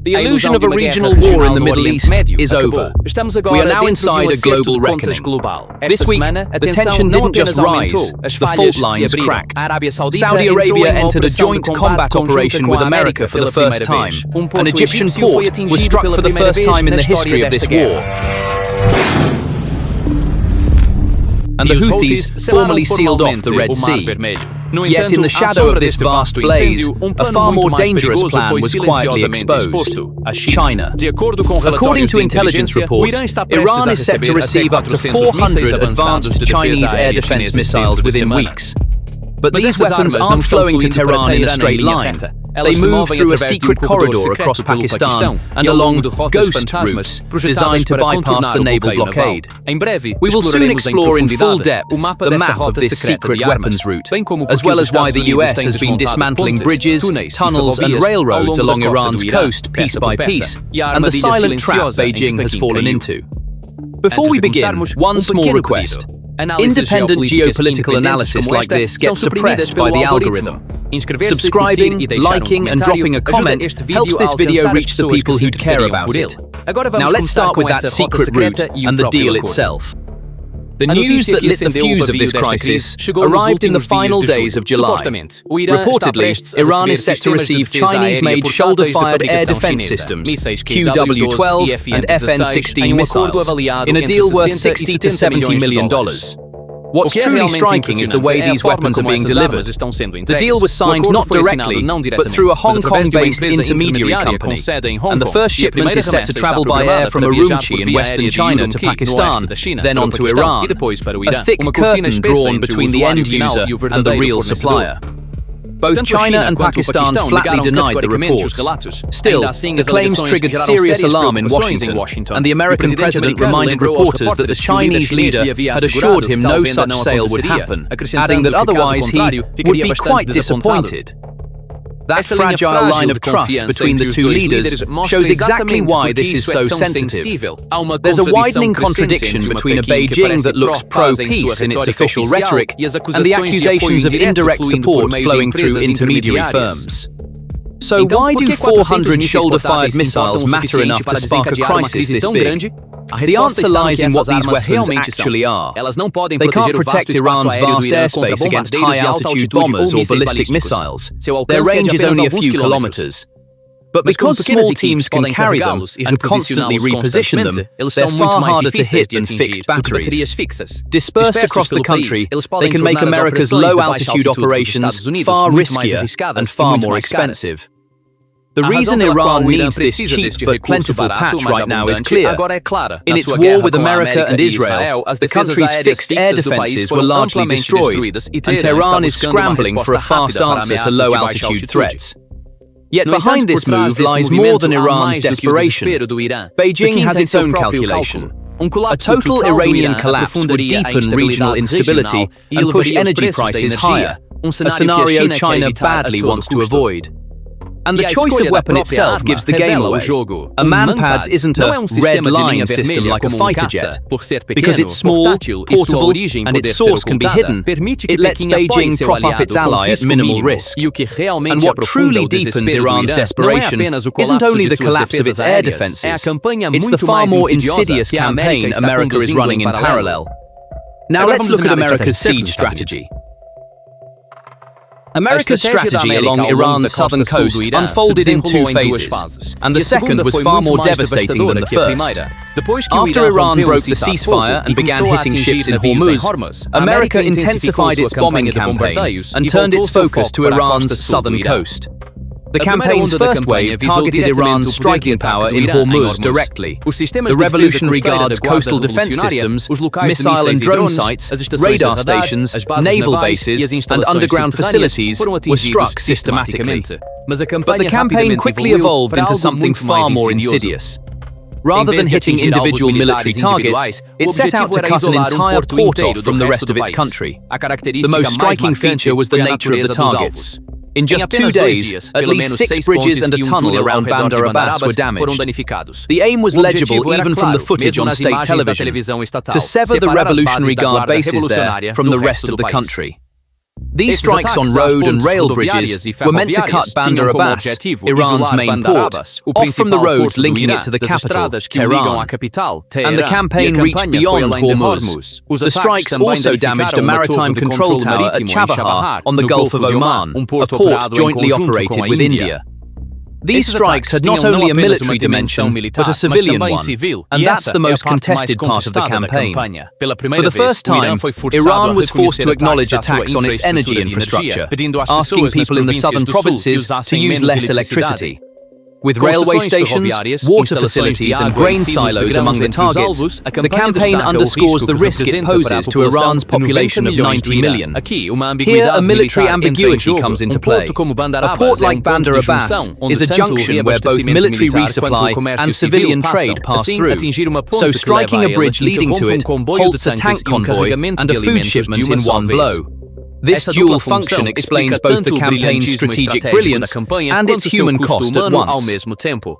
The illusion of a regional war in the Middle East is over. We are now inside a global reckoning. This week, the tension didn't just rise, the fault lines cracked. Saudi Arabia entered a joint combat operation with America for the first time. An Egyptian port was struck for the first time in the history of this war. And the Houthis formally sealed off the Red Sea. Yet in the shadow of this vast blaze, a far more dangerous plan was quietly exposed: China. According to intelligence reports, Iran is set to receive up to 400 advanced Chinese air defense missiles within weeks. But these weapons aren't flowing to Tehran in a straight line. They move through a secret corridor across Pakistan and along ghost routes designed to bypass the naval blockade. We will soon explore in full depth the map of this secret weapons route, as well as why the US has been dismantling bridges, tunnels and railroads along Iran's coast piece by piece, and the silent trap Beijing has fallen into. Before we begin, one small request. Independent geopolitical analysis like this gets suppressed by the algorithm. Subscribing, liking and dropping a comment helps this video reach the people who care about it. Now let's start with that secret route and the deal itself. The news that lit the fuse of this crisis arrived in the final days of July. Reportedly, Iran is set to receive Chinese-made shoulder-fired air defense systems, QW-12 and FN-16 missiles, in a deal worth $60 to $70 million. What's truly striking is the way these weapons are being delivered. The deal was signed not directly, but through a Hong Kong-based intermediary company, and the first shipment is set to travel by air from Urumqi in western China to Pakistan, then on to Iran, a thick curtain drawn between the end user and the real supplier. Both China and Pakistan flatly denied the reports. Still, the claims triggered serious alarm in Washington, and the American president reminded reporters that the Chinese leader had assured him no such sale would happen, adding that otherwise he would be quite disappointed. That fragile line of trust between the two leaders shows exactly why this is so sensitive. There's a widening contradiction between a Beijing that looks pro-peace in its official rhetoric and the accusations of indirect support flowing through intermediary firms. So why do 400 shoulder-fired missiles matter enough to spark a crisis this big? The answer lies in what these weapons actually are. They can't protect Iran's vast airspace against high-altitude bombers or ballistic missiles. Their range is only a few kilometers. But because small teams can carry them and constantly reposition them, they're far harder to hit than fixed batteries. Dispersed across the country, they can make America's low-altitude operations far riskier and far more expensive. The reason Iran needs this cheap but plentiful patch right now is clear. In its war with America and Israel, the country's fixed air defenses were largely destroyed, and Tehran is scrambling for a fast answer to low-altitude threats. Yet behind this move lies more than Iran's desperation. Beijing has its own calculation. A total Iranian collapse would deepen regional instability and push energy prices higher, a scenario China badly wants to avoid. And the choice of weapon itself gives the game away. A manpads isn't a red line system like a fighter jet. Because it's small, portable, and its source can be hidden, it lets Beijing prop up its ally at minimal risk. And what truly deepens Iran's desperation isn't only the collapse of its air defenses, it's the far more insidious campaign America is running in parallel. Now let's look at America's siege strategy. America's strategy along Iran's southern coast unfolded in two phases, and the second was far more devastating than the first. After Iran broke the ceasefire and began hitting ships in Hormuz, America intensified its bombing campaign and turned its focus to Iran's southern coast. The campaign's first wave targeted Iran's striking power in Hormuz directly. The Revolutionary Guard's coastal defense systems, missile and drone sites, radar stations, naval bases, and underground facilities were struck systematically. But the campaign quickly evolved into something far more insidious. Rather than hitting individual military targets, it set out to cut an entire port off from the rest of its country. The most striking feature was the nature of the targets. In just 2 days, at least 6 bridges and a tunnel around Bandar Abbas were damaged. The aim was legible even from the footage on state television, to sever the Revolutionary Guard bases there from the rest of the country. These strikes on road and rail bridges were meant to cut Bandar Abbas, Iran's main port, off from the roads linking it to the capital, Tehran, and the campaign reached beyond Hormuz. The strikes also damaged a maritime control tower at Chabahar on the Gulf of Oman, a port jointly operated with India. These strikes had not only a military dimension, but a civilian one, and that's the most contested part of the campaign. For the first time, Iran was forced to acknowledge attacks on its energy infrastructure, asking people in the southern provinces to use less electricity. With railway stations, water facilities and grain silos among the targets, the campaign underscores the risk it poses to Iran's population of 90 million. Here, a military ambiguity comes into play. A port like Bandar Abbas is a junction where both military resupply and civilian trade pass through, so striking a bridge leading to it halts a tank convoy and a food shipment in one blow. This dual function explains both the campaign's strategic brilliance and its human cost at once.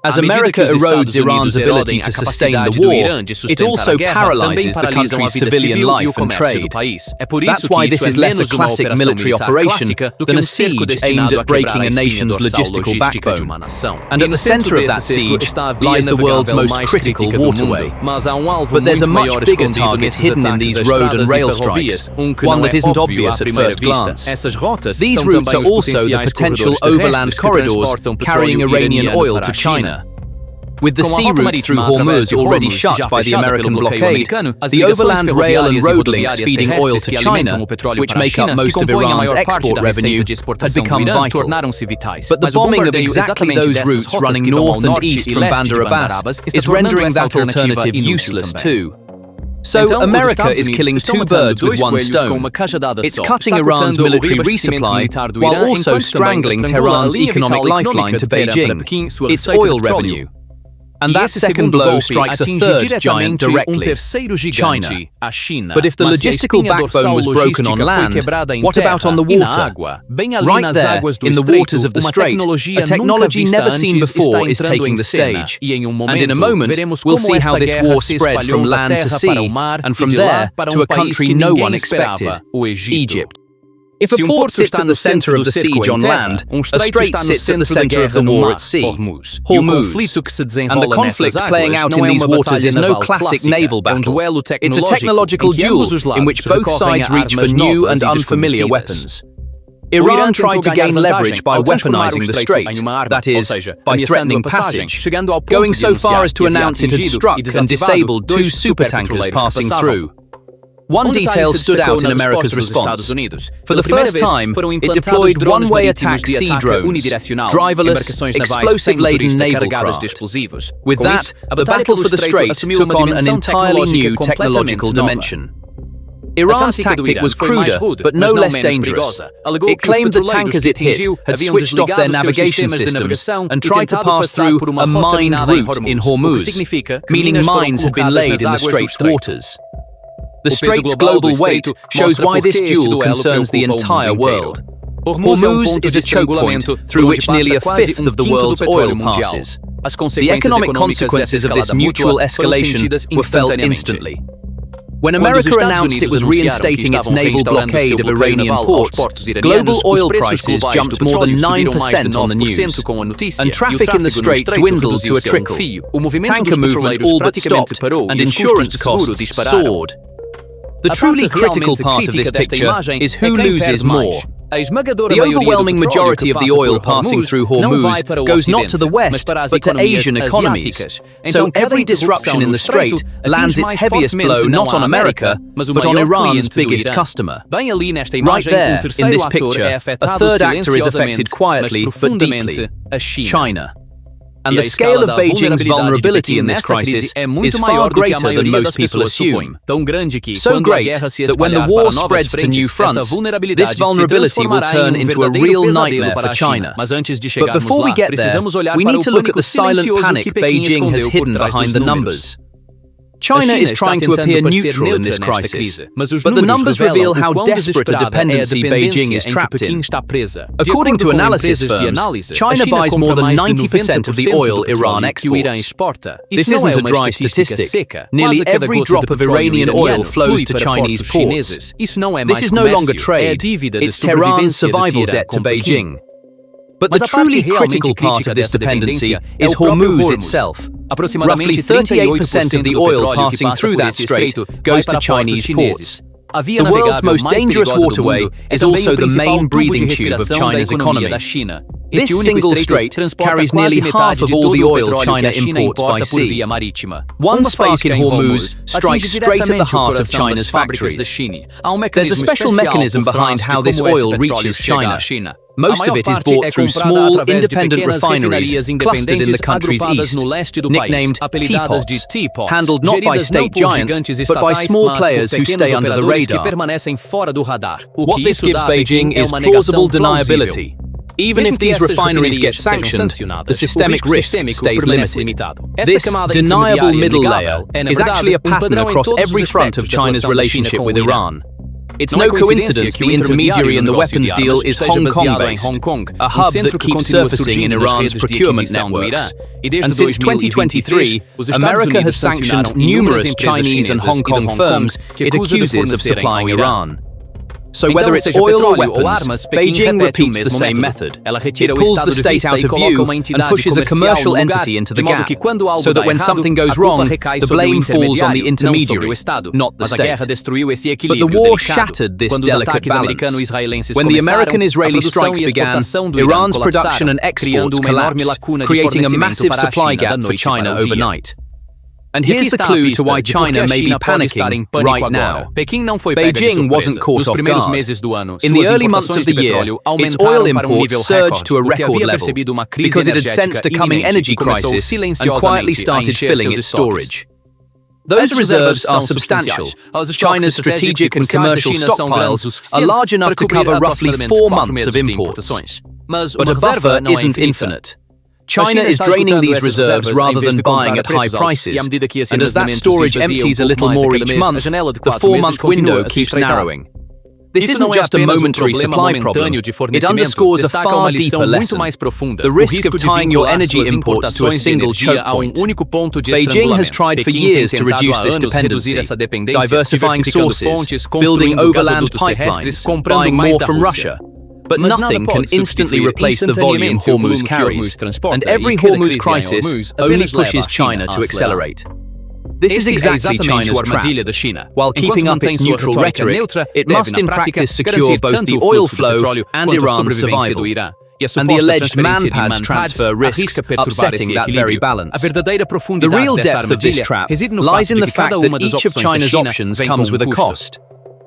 As America erodes Iran's ability to sustain the war, it also paralyzes the country's civilian life and trade. That's why this is less a classic military operation than a siege aimed at breaking a nation's logistical backbone. And at the center of that siege lies the world's most critical waterway. But there's a much bigger target hidden in these road and rail strikes, one that isn't obvious at first glance. These routes are also the potential overland corridors carrying Iranian oil to China. With the sea route through Hormuz already shut by the American blockade, the overland rail and road links feeding oil to China, which make up most of Iran's export revenue, had become vital. But the bombing of exactly those routes running north and east from Bandar Abbas is rendering that alternative useless too. So, America is killing two birds with one stone. It's cutting Iran's military resupply while also strangling Tehran's economic lifeline to Beijing, its oil revenue. And that second blow strikes a third giant directly, China. But if the logistical backbone was broken on land, what about on the water? Right there, in the waters of the strait, a technology never seen before is taking the stage. And in a moment, we'll see how this war spread from land to sea, and from there to a country no one expected, Egypt. If a port sits at the center of the siege on land, a strait sits at the center of the war at sea, Hormuz. And the conflict playing out in these waters is no classic naval battle. It's a technological duel in which both sides reach for new and unfamiliar weapons. Iran tried to gain leverage by weaponizing the strait, that is, by threatening passage, going so far as to announce it had struck and disabled two supertankers passing through. One detail stood out in America's response. For the first time, it deployed one-way attack sea drones, driverless, explosive-laden naval craft. With that, the battle for the strait took on an entirely new technological dimension. Iran's tactic was cruder, but no less dangerous. It claimed the tankers it hit had switched off their navigation systems and tried to pass through a mined route in Hormuz, meaning mines had been laid in the strait's waters. The strait's global weight shows why this duel concerns the entire world. Hormuz is a choke point through which nearly a fifth of the world's oil passes. The economic consequences of this mutual escalation were felt instantly. When America announced it was reinstating its naval blockade of Iranian ports, global oil prices jumped more than 9% on the news, and traffic in the strait dwindled to a trickle. Tanker movement all but stopped, and insurance costs soared. The truly critical part of this picture is who loses more. The overwhelming majority of the oil passing through Hormuz goes not to the West, but to Asian economies. So every disruption in the strait lands its heaviest blow not on America, but on Iran's biggest customer. Right there, in this picture, a third actor is affected quietly but deeply, China. And the scale of Beijing's vulnerability in this crisis is far greater than most people assume. So great that when the war spreads to new fronts, this vulnerability will turn into a real nightmare for China. But before we get there, we need to look at the silent panic Beijing has hidden behind the numbers. China is trying to appear neutral in this crisis, but the numbers reveal how desperate a dependency Beijing is trapped in. According to analysis firms, China buys more than 90% of the oil Iran exports. This isn't a dry statistic. Nearly every drop of Iranian oil flows to Chinese ports. This is no longer trade, it's Tehran's survival debt to Beijing. But the truly critical part of this dependency is Hormuz itself. Roughly 38% of the oil passing through that strait goes to Chinese ports. The world's most dangerous waterway is also the main breathing tube of China's economy. This single strait carries nearly half of all the oil China imports by sea. One spark in Hormuz strikes straight at the heart of China's factories. There's a special mechanism behind how this oil reaches China. Most of it is bought through small, independent refineries clustered in the country's east, nicknamed teapots, handled not by state giants, but by small players who stay under the radar. What this gives Beijing is plausible deniability. Even if these refineries get sanctioned, the systemic risk stays limited. This deniable middle layer is actually a pattern across every front of China's relationship with Iran. It's no coincidence the intermediary in the weapons deal is Hong Kong-based, a hub that keeps surfacing in Iran's procurement networks. And since 2023, America has sanctioned numerous Chinese and Hong Kong firms it accuses of supplying Iran. So whether it's oil or weapons, Beijing repeats the same method. It pulls the state out of view and pushes a commercial entity into the gap, so that when something goes wrong, the blame falls on the intermediary, not the state. But the war shattered this delicate balance. When the American-Israeli strikes began, Iran's production and exports collapsed, creating a massive supply gap for China overnight. And here's the clue to why China may be panicking right now. Beijing wasn't caught off guard. In the early months of the year, its oil imports surged to a record level because it had sensed a coming energy crisis and quietly started filling its storage. Those reserves are substantial. China's strategic and commercial stockpiles are large enough to cover roughly 4 months of imports. But a buffer isn't infinite. China is draining these reserves rather than buying at high prices, and as that storage empties a little more each month, the 4-month window keeps narrowing. This isn't just a momentary supply problem, it underscores a far deeper lesson: the risk of tying your energy imports to a single choke point. Beijing has tried for years to reduce this dependency, diversifying sources, building overland pipelines, buying more from Russia. But nothing can instantly replace the volume Hormuz carries, and every Hormuz crisis only pushes China to accelerate. This is exactly China's trap. While keeping up its neutral rhetoric, it must in practice secure both the oil flow and Iran's survival. And the alleged man-pads transfer risks upsetting that very balance. The real depth of this trap lies in the fact that each of China's options comes with a cost.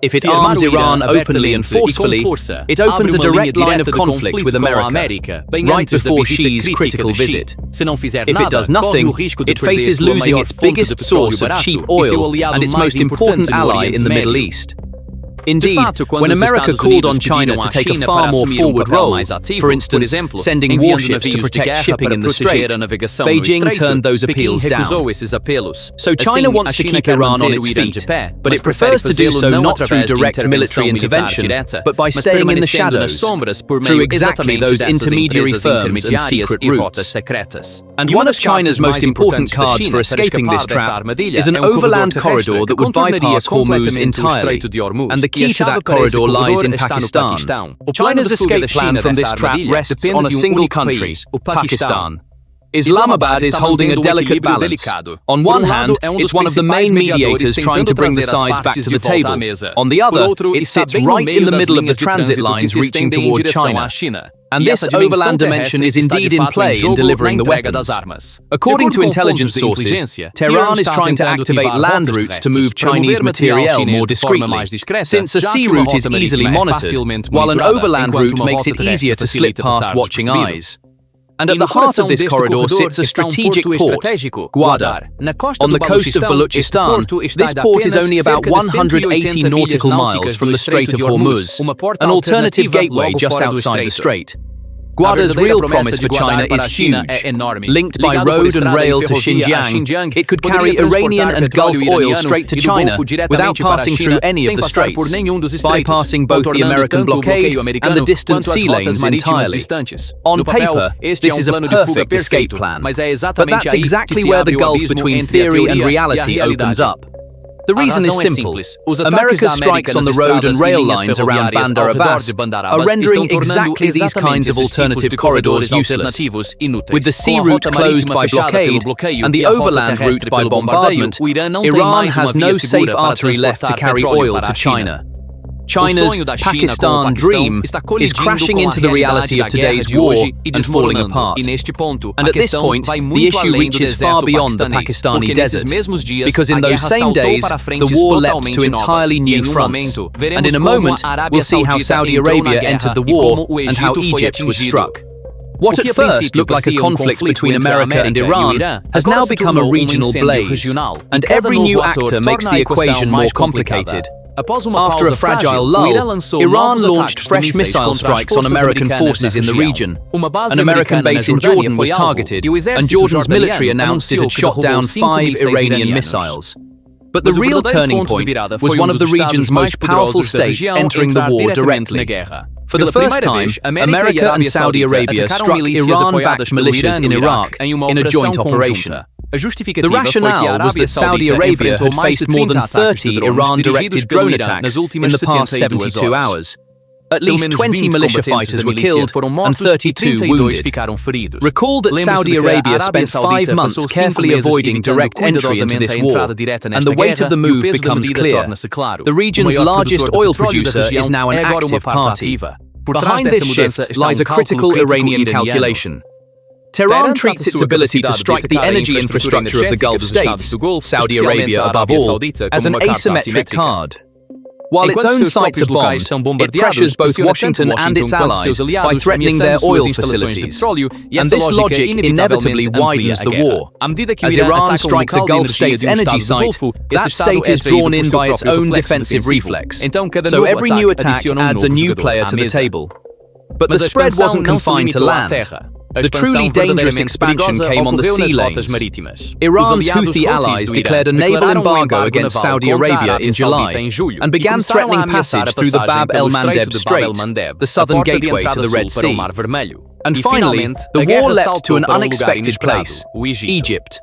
If it arms Iran openly and forcefully, it opens a direct line of conflict with America, right before Xi's critical visit. If it does nothing, it faces losing its biggest source of cheap oil and its most important ally in the Middle East. Indeed, when America called on China to take a far more forward role, for instance, sending warships to protect shipping in the strait, Beijing turned those appeals down. So China wants to keep Iran on its feet, but it prefers to do so not through direct military intervention, but by staying in the shadows, through exactly those intermediary firms and secret routes. And one of China's most important cards for escaping this trap is an overland corridor that would bypass Hormuz entirely, and the key to that corridor lies in Pakistan. China's escape plan from this trap rests on a single country, Pakistan. Islamabad is holding a delicate balance. On one hand, it's one of the main mediators trying to bring the sides back to the table. On the other, it sits right in the middle of the transit lines reaching toward China. And this overland dimension is indeed in play in delivering the weapons. According to intelligence sources, Tehran is trying to activate land routes to move Chinese materiel more discreetly, since a sea route is easily monitored, while an overland route makes it easier to slip past watching eyes. And at the heart of this corridor sits a strategic port, Gwadar. On the coast of Baluchistan, this port is only about 180 nautical miles from the Strait of Hormuz, an alternative gateway just outside the strait. Guada's real promise for China is huge. Linked by road and rail to Xinjiang, it could carry Iranian and Gulf oil straight to China without passing through any of the straits, bypassing both the American blockade and the distant sea lanes entirely. On paper, this is a perfect escape plan, but that's exactly where the gulf between theory and reality opens up. The reason is simple. America's strikes on the road and rail lines around Bandar Abbas are rendering exactly these kinds of alternative corridors useless. With the sea route closed by blockade and the overland route by bombardment, Iran has no safe artery left to carry oil to China. China's Pakistan dream is crashing into the reality of today's war and falling apart. And at this point, the issue reaches far beyond the Pakistani desert, because in those same days, the war leapt to entirely new fronts. And in a moment, we'll see how Saudi Arabia entered the war and how Egypt was struck. What at first looked like a conflict between America and Iran has now become a regional blaze, and every new actor makes the equation more complicated. After a fragile lull, Iran launched fresh missile strikes on American forces in the region. An American base in Jordan was targeted, and Jordan's military announced it had shot down 5 Iranian missiles. But the real turning point was one of the region's most powerful states entering the war directly. For the first time, America and Saudi Arabia struck Iran-backed militias in Iraq in a joint operation. The rationale was that Saudi Arabia had faced more than 30 Iran-directed drone attacks in the past 72 hours. At least 20 militia fighters were killed and 32 wounded. Recall that Saudi Arabia spent 5 months carefully avoiding direct entry into this war, and the weight of the move becomes clear. The region's largest oil producer is now an active party. Behind this shift lies a critical Iranian calculation. Tehran treats its ability to strike the energy infrastructure of the Gulf states, Saudi Arabia above all, as an asymmetric card. While its own sites are bombed, it pressures both Washington and its allies by threatening their oil facilities. And this logic inevitably widens the war. As Iran strikes a Gulf state's energy site, that state is drawn in by its own defensive reflex. So every new attack adds a new player to the table. But the spread wasn't confined to land. The truly dangerous expansion came on the sea lanes. Iran's Houthi allies declared a naval embargo against Saudi Arabia in July and began threatening passage through the Bab el-Mandeb Strait, the southern gateway to the Red Sea. And finally, the war leapt to an unexpected place, Egypt.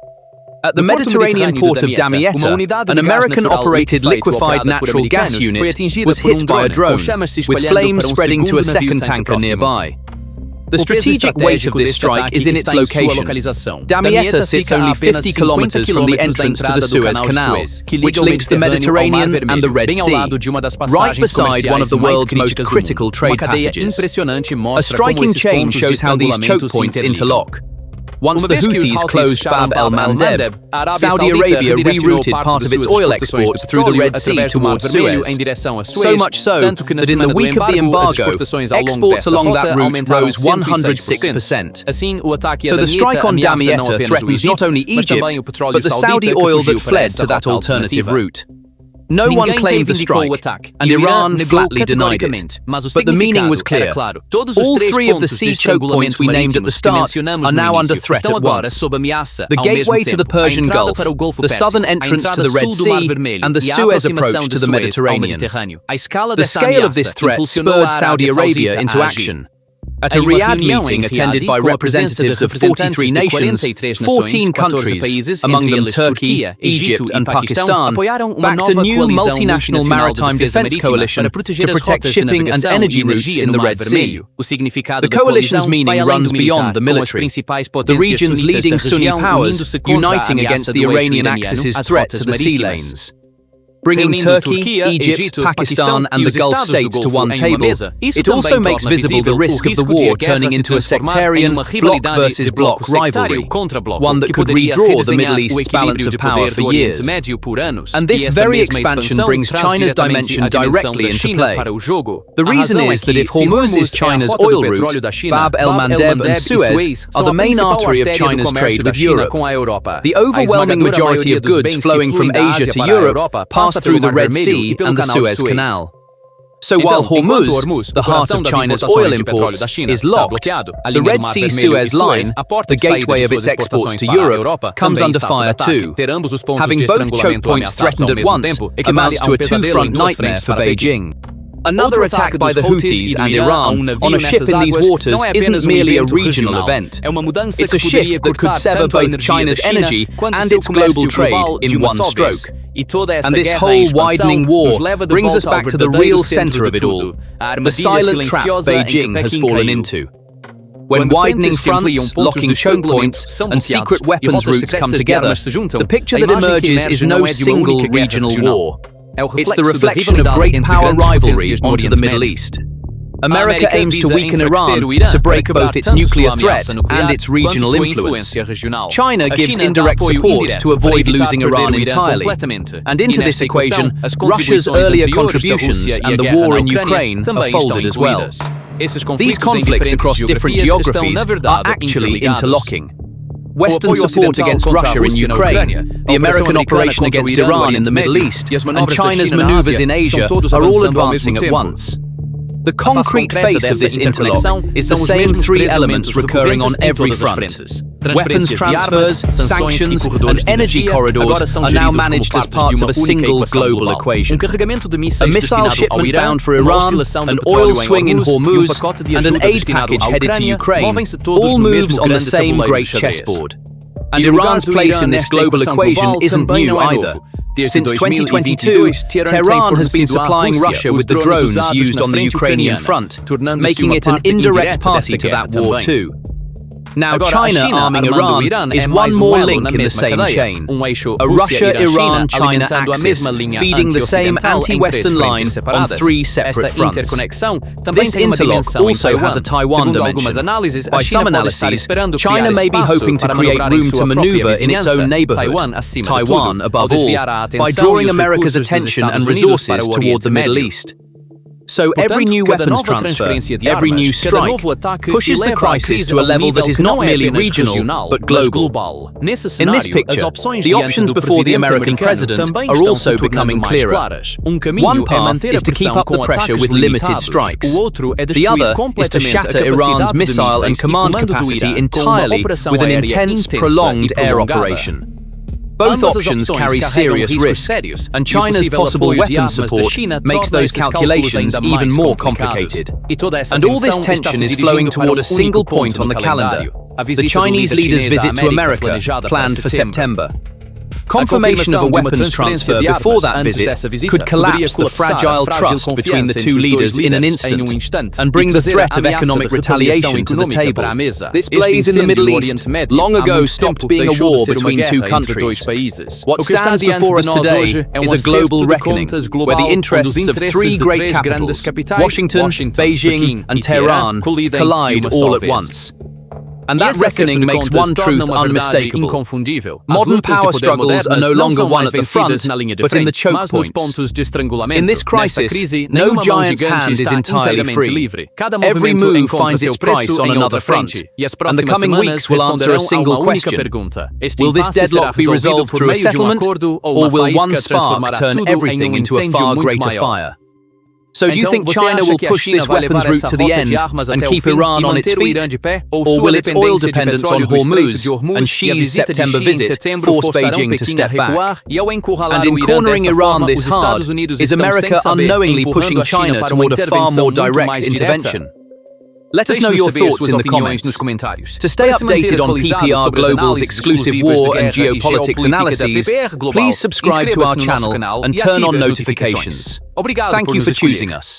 At the Mediterranean port of Damietta, an American-operated liquefied natural gas unit was hit by a drone, with flames spreading to a second tanker nearby. The strategic weight of this strike is in its location. Damietta sits only 50 kilometers from the entrance to the Suez Canal, which links the Mediterranean and the Red Sea, right beside one of the world's most critical trade passages. A striking change shows how these choke points interlock. Once the Houthis closed Bab el-Mandeb, Saudi Arabia rerouted part of its oil exports through the Red Sea towards Suez. So much so that in the week of the embargo, exports along that route rose 106%. So the strike on Damietta threatens not only Egypt, but the Saudi oil that fled to that alternative route. No one claimed the strike, and Iran flatly denied it. But the meaning was clear. All 3 of the sea choke points we named at the start are now under threat at once. The gateway to the Persian Gulf, the southern entrance to the Red Sea, and the Suez approach to the Mediterranean. The scale of this threat spurred Saudi Arabia into action. At a Riyadh meeting attended by representatives of 43 nations, 14 countries, among them Turkey, Egypt and Pakistan, backed a new multinational maritime defense coalition to protect shipping and energy routes in the Red Sea. The coalition's meaning runs beyond the military. The region's leading Sunni powers uniting against the Iranian Axis's threat to the sea lanes. Bringing Turkey, Egypt, Pakistan and the Gulf states to one table, it also makes visible the risk of the war turning into a sectarian bloc versus bloc rivalry, one that could redraw the Middle East's balance of power for years. And this very expansion brings China's dimension directly into play. The reason is that if Hormuz is China's oil route, Bab el-Mandeb and Suez are the main artery of China's trade with Europe. The overwhelming majority of goods flowing from Asia to Europe pass through the Red Sea and the Suez Canal. So while Hormuz, the heart of China's oil imports, is locked, the Red Sea-Suez line, the gateway of its exports to Europe, comes under fire too. Having both choke points threatened at once amounts to a two-front nightmare for Beijing. Another attack by the Houthis and Iran on a ship in these waters isn't merely a regional event. It's a shift that could sever both China's energy and its global trade in one stroke. And this whole widening war brings us back to the real center of it all, the silent trap Beijing has fallen into. When widening fronts, locking choke points, and secret weapons routes come together, the picture that emerges is no single regional war. It's the reflection of great power rivalry onto the Middle East. America aims to weaken Iran to break both its nuclear threat and its regional influence. China gives indirect support to avoid losing Iran entirely. And into this equation, Russia's earlier contributions and the war in Ukraine are folded as well. These conflicts across different geographies are actually interlocking. Western support against Russia in Ukraine, the American operation against Iran in the Middle East, and China's maneuvers in Asia are all advancing at once. The concrete face of this interlock is the same three elements recurring on every front. Weapons transfers, sanctions, and energy corridors are now managed as parts of a single global equation. A missile shipment bound for Iran, an oil swing in Hormuz, and an aid package headed to Ukraine all moves on the same great chessboard. And Iran's place in this global equation isn't new either. Since 2022, Tehran has been supplying Russia with the drones used on the Ukrainian front, making it an indirect party to that war too. Now China arming Iran is one more link in the same chain, a Russia-Iran-China axis feeding the same anti-Western line on three separate fronts. This interlock also has a Taiwan dimension. By some analyses, China may be hoping to create room to maneuver in its own neighborhood, Taiwan above all, by drawing America's attention and resources toward the Middle East. So every new weapons transfer, every new strike, pushes the crisis to a level that is not merely regional, but global. In this picture, the options before the American president are also becoming clearer. One path is to keep up the pressure with limited strikes. The other is to shatter Iran's missile and command capacity entirely with an intense, prolonged air operation. Both options carry serious risk, and China's possible weapons support makes those calculations even more complicated. And all this tension is flowing toward a single point on the calendar, the Chinese leader's visit to America, planned for September. Confirmation of a weapons transfer before that visit could collapse the fragile trust between the two leaders in an instant and bring the threat of economic retaliation to the table. This blaze in the Middle East long ago stopped being a war between two countries. What stands before us today is a global reckoning where the interests of three great capitals, Washington, Beijing, and Tehran, collide all at once. And that reckoning makes one truth unmistakable. Modern power struggles are no longer won at the front, but in the choke points. In this crisis, no giant's hand is entirely free. Every move finds its price on another front, and the coming weeks will answer a single question. Will this deadlock be resolved through a settlement, or will one spark turn everything into a far greater fire? So do you think China will push this weapons route to the end and keep Iran on its feet? Or will its oil dependence on Hormuz and Xi's September visit force Beijing to step back? And in cornering Iran this hard, is America unknowingly pushing China toward a far more direct intervention? Let us know your thoughts in the comments. To stay updated on PPR Global's exclusive war and geopolitics analyses, please subscribe to our channel and turn on notifications. Thank you for choosing us.